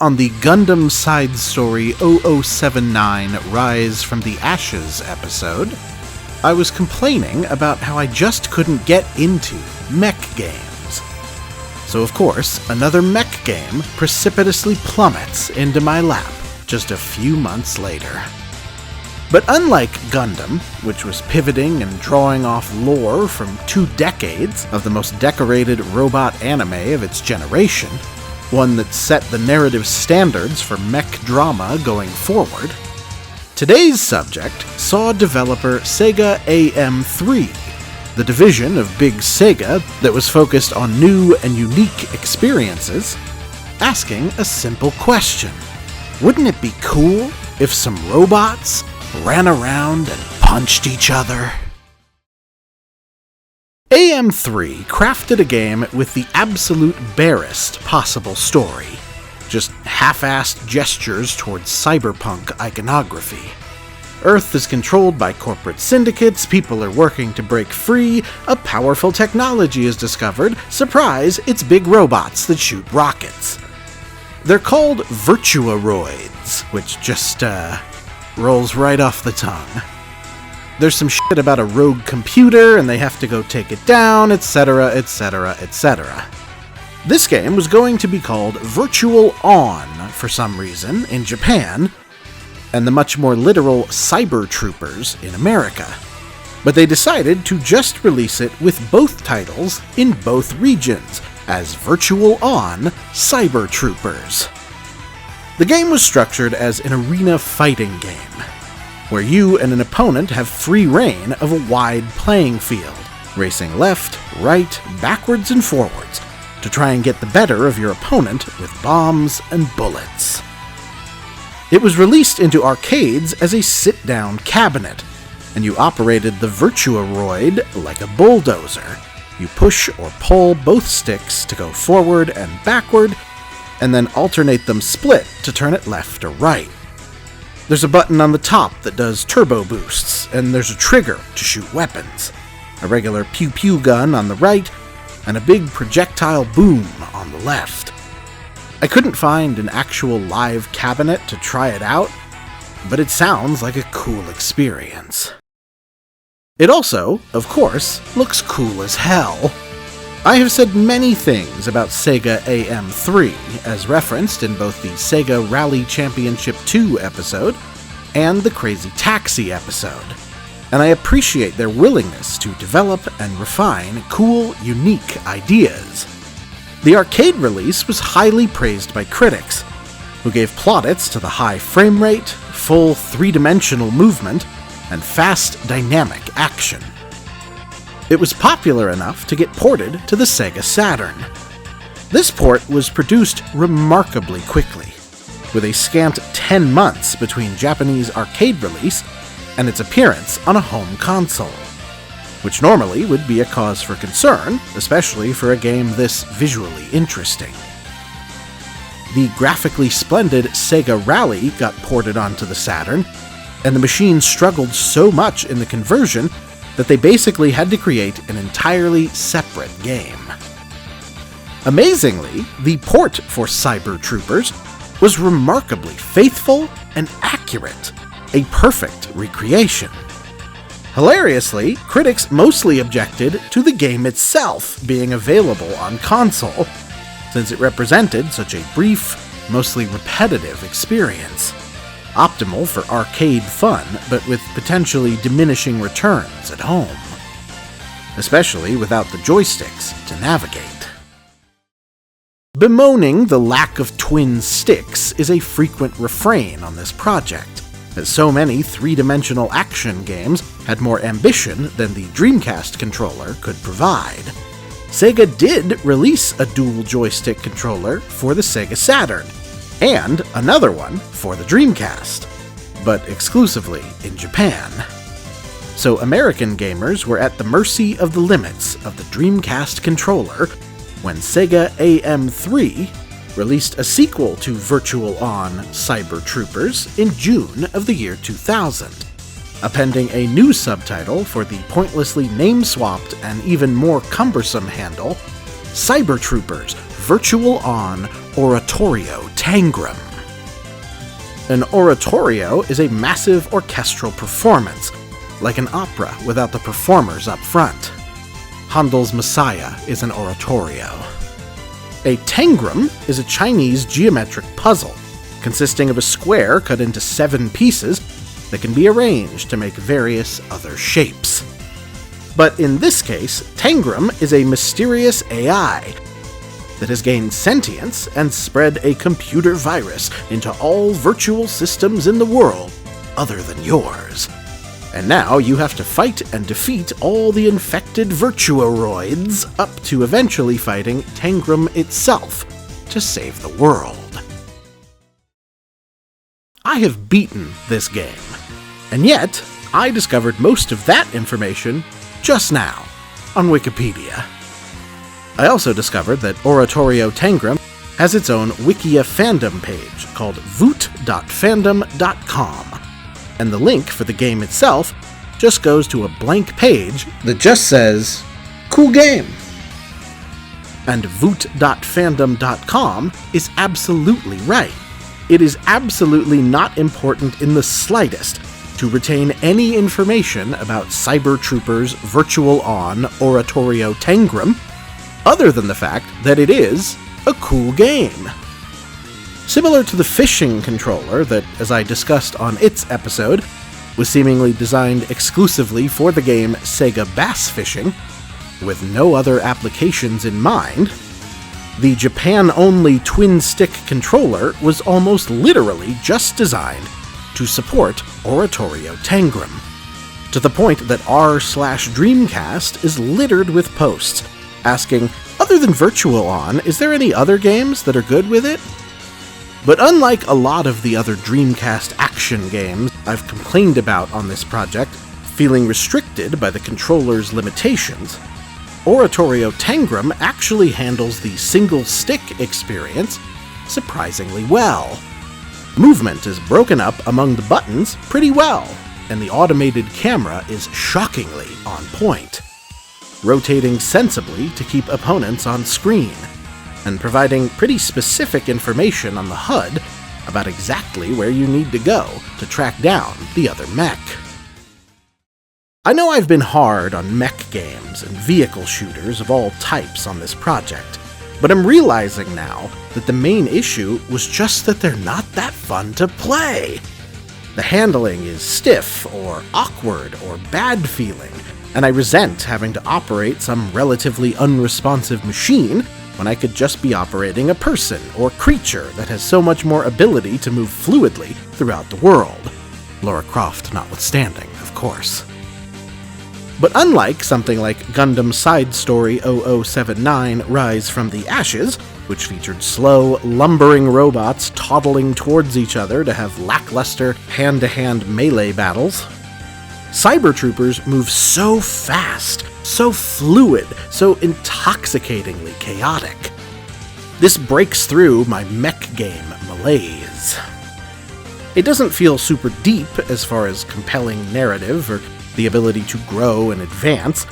on the Gundam Side Story 0079 Rise from the Ashes episode, I was complaining about how I just couldn't get into mech games. So of course, another mech game precipitously plummets into my lap just a few months later. But unlike Gundam, which was pivoting and drawing off lore from 2 decades of the most decorated robot anime of its generation, one that set the narrative standards for mech drama going forward, today's subject saw developer Sega AM3, the division of Big Sega that was focused on new and unique experiences, asking a simple question. Wouldn't it be cool if some robots ran around and punched each other? AM3 crafted a game with the absolute barest possible story. Just half-assed gestures towards cyberpunk iconography. Earth is controlled by corporate syndicates, people are working to break free, a powerful technology is discovered, surprise, it's big robots that shoot rockets. They're called Virtuaroids, which just, rolls right off the tongue. There's some shit about a rogue computer, and they have to go take it down, etc., etc., etc. This game was going to be called Virtual On, for some reason, in Japan, and the much more literal Cyber Troopers in America. But they decided to just release it with both titles in both regions, as Virtual On Cyber Troopers. The game was structured as an arena fighting game, where you and an opponent have free reign of a wide playing field, racing left, right, backwards, and forwards, to try and get the better of your opponent with bombs and bullets. It was released into arcades as a sit-down cabinet, and you operated the Virtuaroid like a bulldozer. You push or pull both sticks to go forward and backward, and then alternate them split to turn it left or right. There's a button on the top that does turbo boosts, and there's a trigger to shoot weapons, a regular pew-pew gun on the right, and a big projectile boom on the left. I couldn't find an actual live cabinet to try it out, but it sounds like a cool experience. It also, of course, looks cool as hell. I have said many things about Sega AM3, as referenced in both the Sega Rally Championship 2 episode and the Crazy Taxi episode, and I appreciate their willingness to develop and refine cool, unique ideas. The arcade release was highly praised by critics, who gave plaudits to the high frame rate, full 3-dimensional movement, and fast, dynamic action. It was popular enough to get ported to the Sega Saturn. This port was produced remarkably quickly, with a scant 10 months between Japanese arcade release and its appearance on a home console, which normally would be a cause for concern, especially for a game this visually interesting. The graphically splendid Sega Rally got ported onto the Saturn, and the machine struggled so much in the conversion that they basically had to create an entirely separate game. Amazingly, the port for Cyber Troopers was remarkably faithful and accurate, a perfect recreation. Hilariously, critics mostly objected to the game itself being available on console, since it represented such a brief, mostly repetitive experience. Optimal for arcade fun, but with potentially diminishing returns at home. Especially without the joysticks to navigate. Bemoaning the lack of twin sticks is a frequent refrain on this project, as so many 3-dimensional action games had more ambition than the Dreamcast controller could provide. Sega did release a dual joystick controller for the Sega Saturn, and another one for the Dreamcast, but exclusively in Japan. So American gamers were at the mercy of the limits of the Dreamcast controller when Sega AM3 released a sequel to Virtual On Cyber Troopers in June of the year 2000, appending a new subtitle for the pointlessly name-swapped and even more cumbersome handle, Cyber Troopers Virtual On Oratorio Tangram. An oratorio is a massive orchestral performance, like an opera without the performers up front. Handel's Messiah is an oratorio. A tangram is a Chinese geometric puzzle, consisting of a square cut into 7 pieces that can be arranged to make various other shapes. But in this case, Tangram is a mysterious AI that has gained sentience and spread a computer virus into all virtual systems in the world other than yours. And now you have to fight and defeat all the infected virtuoroids up to eventually fighting Tangram itself to save the world. I have beaten this game, and yet I discovered most of that information just now on Wikipedia. I also discovered that Oratorio Tangram has its own Wikia fandom page called voot.fandom.com, and the link for the game itself just goes to a blank page that just says, "Cool game." And voot.fandom.com is absolutely right. It is absolutely not important in the slightest to retain any information about Cyber Troopers Virtual On Oratorio Tangram, other than the fact that it is a cool game. Similar to the fishing controller that, as I discussed on its episode, was seemingly designed exclusively for the game Sega Bass Fishing, with no other applications in mind, the Japan-only twin-stick controller was almost literally just designed to support Oratorio Tangram, to the point that r/Dreamcast is littered with posts asking, other than Virtual On, is there any other games that are good with it? But unlike a lot of the other Dreamcast action games I've complained about on this project, feeling restricted by the controller's limitations, Oratorio Tangram actually handles the single-stick experience surprisingly well. Movement is broken up among the buttons pretty well, and the automated camera is shockingly on point, rotating sensibly to keep opponents on screen, and providing pretty specific information on the HUD about exactly where you need to go to track down the other mech. I know I've been hard on mech games and vehicle shooters of all types on this project, but I'm realizing now that the main issue was just that they're not that fun to play. The handling is stiff or awkward or bad feeling, and I resent having to operate some relatively unresponsive machine when I could just be operating a person or creature that has so much more ability to move fluidly throughout the world. Lara Croft notwithstanding, of course. But unlike something like Gundam Side Story 0079 Rise from the Ashes, which featured slow, lumbering robots toddling towards each other to have lackluster hand-to-hand melee battles, Cyber Troopers move so fast, so fluid, so intoxicatingly chaotic. This breaks through my mech game malaise. It doesn't feel super deep as far as compelling narrative or the ability to grow and advance,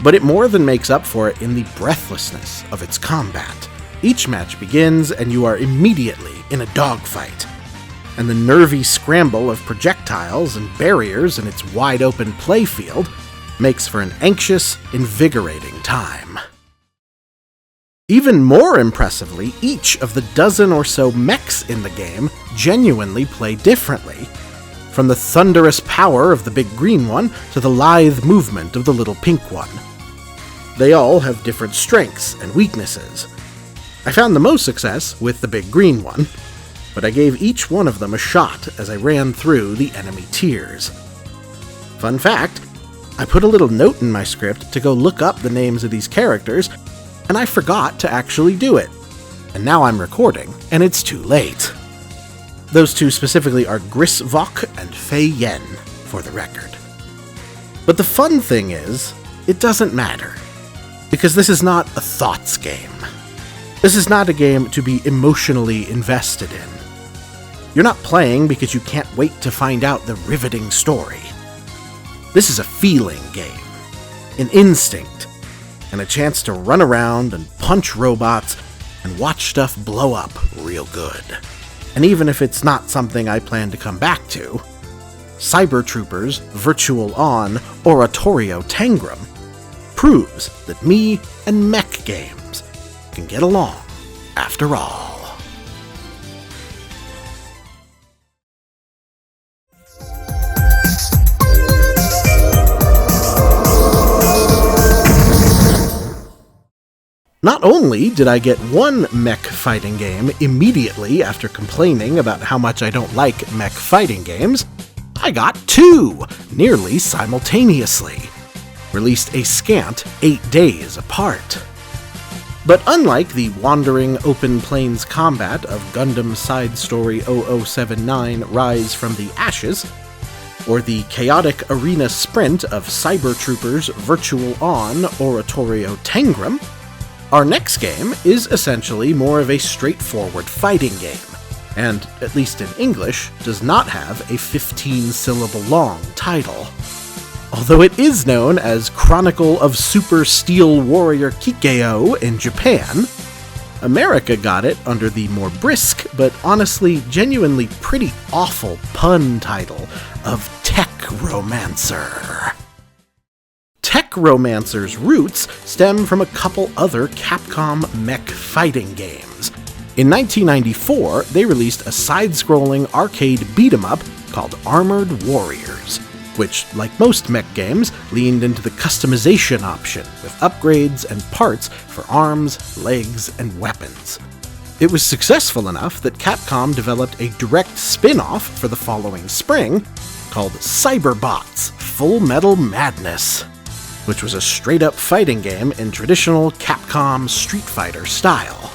but it more than makes up for it in the breathlessness of its combat. Each match begins and you are immediately in a dogfight, and the nervy scramble of projectiles and barriers in its wide-open playfield makes for an anxious, invigorating time. Even more impressively, each of the dozen or so mechs in the game genuinely play differently, from the thunderous power of the big green one to the lithe movement of the little pink one. They all have different strengths and weaknesses. I found the most success with the big green one, but I gave each one of them a shot as I ran through the enemy tiers. Fun fact, I put a little note in my script to go look up the names of these characters, and I forgot to actually do it. And now I'm recording, and it's too late. Those two specifically are Grisvok and Fei Yen, for the record. But the fun thing is, it doesn't matter, because this is not a thoughts game. This is not a game to be emotionally invested in. You're not playing because you can't wait to find out the riveting story. This is a feeling game, an instinct, and a chance to run around and punch robots and watch stuff blow up real good. And even if it's not something I plan to come back to, Cyber Troopers Virtual On Oratorio Tangram proves that me and mech games can get along after all. Not only did I get one mech fighting game immediately after complaining about how much I don't like mech fighting games, I got two nearly simultaneously, released a scant 8 days apart. But unlike the wandering open plains combat of Gundam Side Story 0079 Rise from the Ashes, or the chaotic arena sprint of Cyber Troopers Virtual On Oratorio Tangram, our next game is essentially more of a straightforward fighting game, and, at least in English, does not have a 15-syllable long title. Although it is known as Chronicle of Super Steel Warrior Kikyo in Japan, America got it under the more brisk, but honestly genuinely pretty awful pun title of Tech Romancer. Tech Romancer's roots stem from a couple other Capcom mech fighting games. In 1994, they released a side-scrolling arcade beat-em-up called Armored Warriors, which, like most mech games, leaned into the customization option with upgrades and parts for arms, legs, and weapons. It was successful enough that Capcom developed a direct spin-off for the following spring called Cyberbots Full Metal Madness, which was a straight-up fighting game in traditional Capcom Street Fighter style,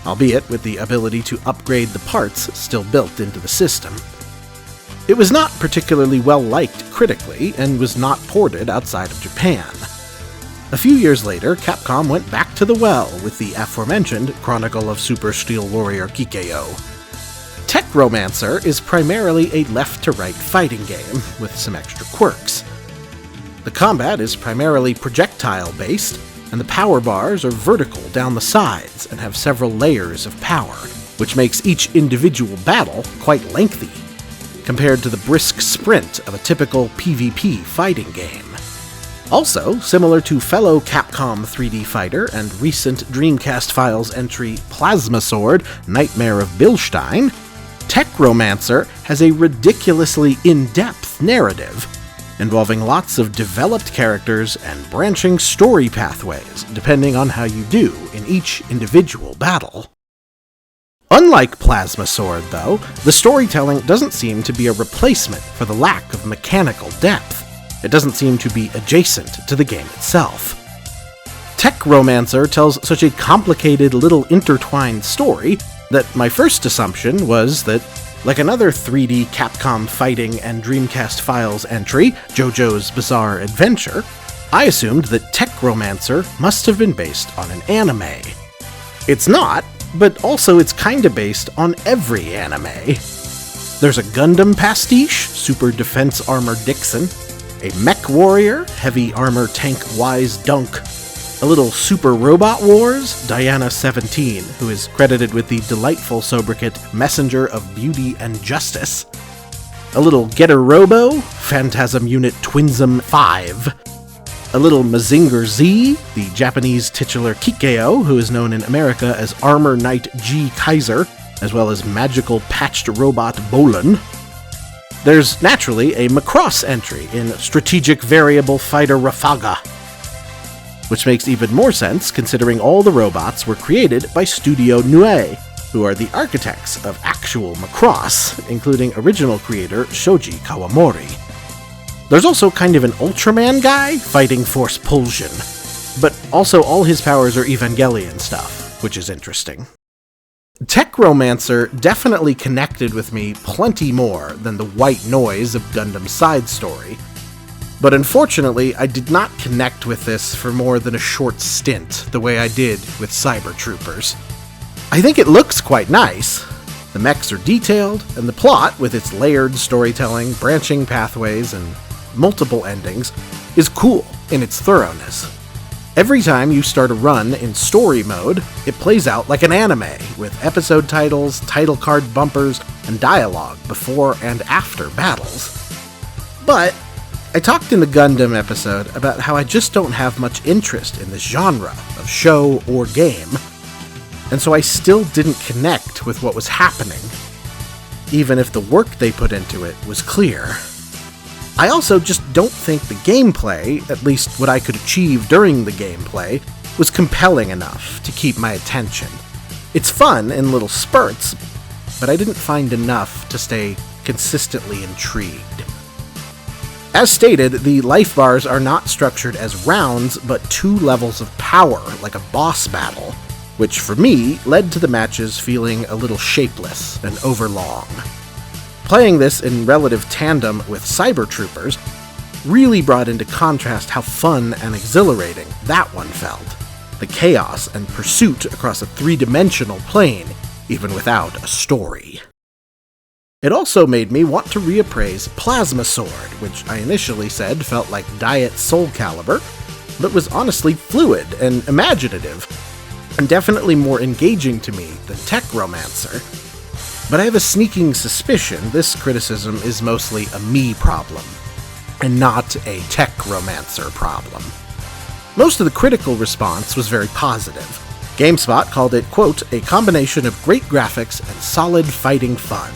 albeit with the ability to upgrade the parts still built into the system. It was not particularly well-liked critically, and was not ported outside of Japan. A few years later, Capcom went back to the well with the aforementioned Chronicle of Super Steel Warrior Kikyo. Tech Romancer is primarily a left-to-right fighting game, with some extra quirks. The combat is primarily projectile-based, and the power bars are vertical down the sides and have several layers of power, which makes each individual battle quite lengthy, compared to the brisk sprint of a typical PvP fighting game. Also, similar to fellow Capcom 3D fighter and recent Dreamcast Files entry Plasma Sword Nightmare of Bilstein, Tech Romancer has a ridiculously in-depth narrative, involving lots of developed characters and branching story pathways, depending on how you do in each individual battle. Unlike Plasma Sword, though, the storytelling doesn't seem to be a replacement for the lack of mechanical depth. It doesn't seem to be adjacent to the game itself. Tech Romancer tells such a complicated little intertwined story that my first assumption was that, like another 3D Capcom fighting and Dreamcast Files entry, JoJo's Bizarre Adventure, I assumed that Tech Romancer must have been based on an anime. It's not, but also it's kinda based on every anime. There's a Gundam pastiche, Super Defense Armor Dixon, a Mech Warrior, Heavy Armor Tank Wise Dunk, a little Super Robot Wars, Diana 17, who is credited with the delightful sobriquet Messenger of Beauty and Justice, a little Getter Robo, Phantasm Unit Twinsum 5, a little Mazinger Z, the Japanese titular Kikyo, who is known in America as Armor Knight G. Kaiser, as well as Magical Patched Robot Bolin. There's naturally a Macross entry in Strategic Variable Fighter Rafaga, which makes even more sense considering all the robots were created by Studio Nue, who are the architects of actual Macross, including original creator Shoji Kawamori. There's also kind of an Ultraman guy fighting Force Pulsion, but also all his powers are Evangelion stuff, which is interesting. Tech Romancer definitely connected with me plenty more than the white noise of Gundam Side Story, but unfortunately I did not connect with this for more than a short stint the way I did with Cyber Troopers. I think it looks quite nice. The mechs are detailed, and the plot, with its layered storytelling, branching pathways, and multiple endings, is cool in its thoroughness. Every time you start a run in story mode, it plays out like an anime, with episode titles, title card bumpers, and dialogue before and after battles. But I talked in the Gundam episode about how I just don't have much interest in this genre of show or game, and so I still didn't connect with what was happening, even if the work they put into it was clear. I also just don't think the gameplay, at least what I could achieve during the gameplay, was compelling enough to keep my attention. It's fun in little spurts, but I didn't find enough to stay consistently intrigued. As stated, the life bars are not structured as rounds, but 2 levels of power, like a boss battle, which for me led to the matches feeling a little shapeless and overlong. Playing this in relative tandem with Cyber Troopers really brought into contrast how fun and exhilarating that one felt. The chaos and pursuit across a 3-dimensional plane, even without a story. It also made me want to reappraise Plasma Sword, which I initially said felt like Diet Soul Calibur, but was honestly fluid and imaginative, and definitely more engaging to me than Tech Romancer. But I have a sneaking suspicion this criticism is mostly a me problem, and not a Tech Romancer problem. Most of the critical response was very positive. GameSpot called it, quote, a combination of great graphics and solid fighting fun.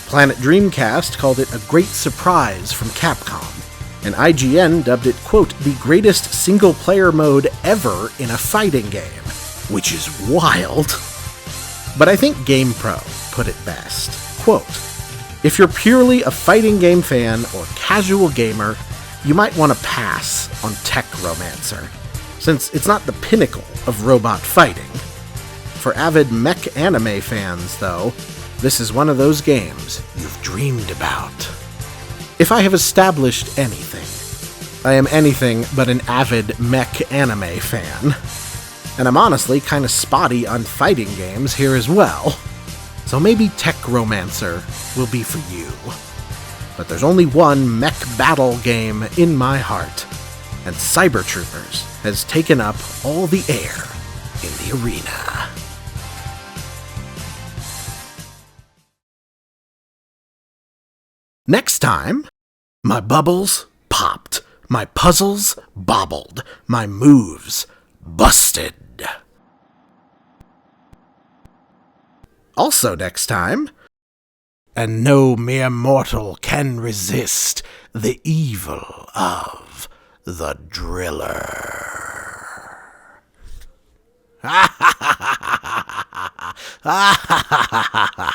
Planet Dreamcast called it a great surprise from Capcom, and IGN dubbed it, quote, the greatest single-player mode ever in a fighting game, which is wild. But I think GamePro put it best. Quote, if you're purely a fighting game fan or casual gamer, you might want to pass on Tech Romancer, since it's not the pinnacle of robot fighting. For avid mech anime fans, though, this is one of those games you've dreamed about. If I have established anything, I am anything but an avid mech anime fan. And I'm honestly kinda spotty on fighting games here as well. So maybe Tech Romancer will be for you. But there's only one mech battle game in my heart, and Cyber Troopers has taken up all the air in the arena. Next time, my bubbles popped, my puzzles bobbled, my moves busted. Also next time, and no mere mortal can resist the evil of the Driller. Ha ha ha ha ha ha ha ha ha ha.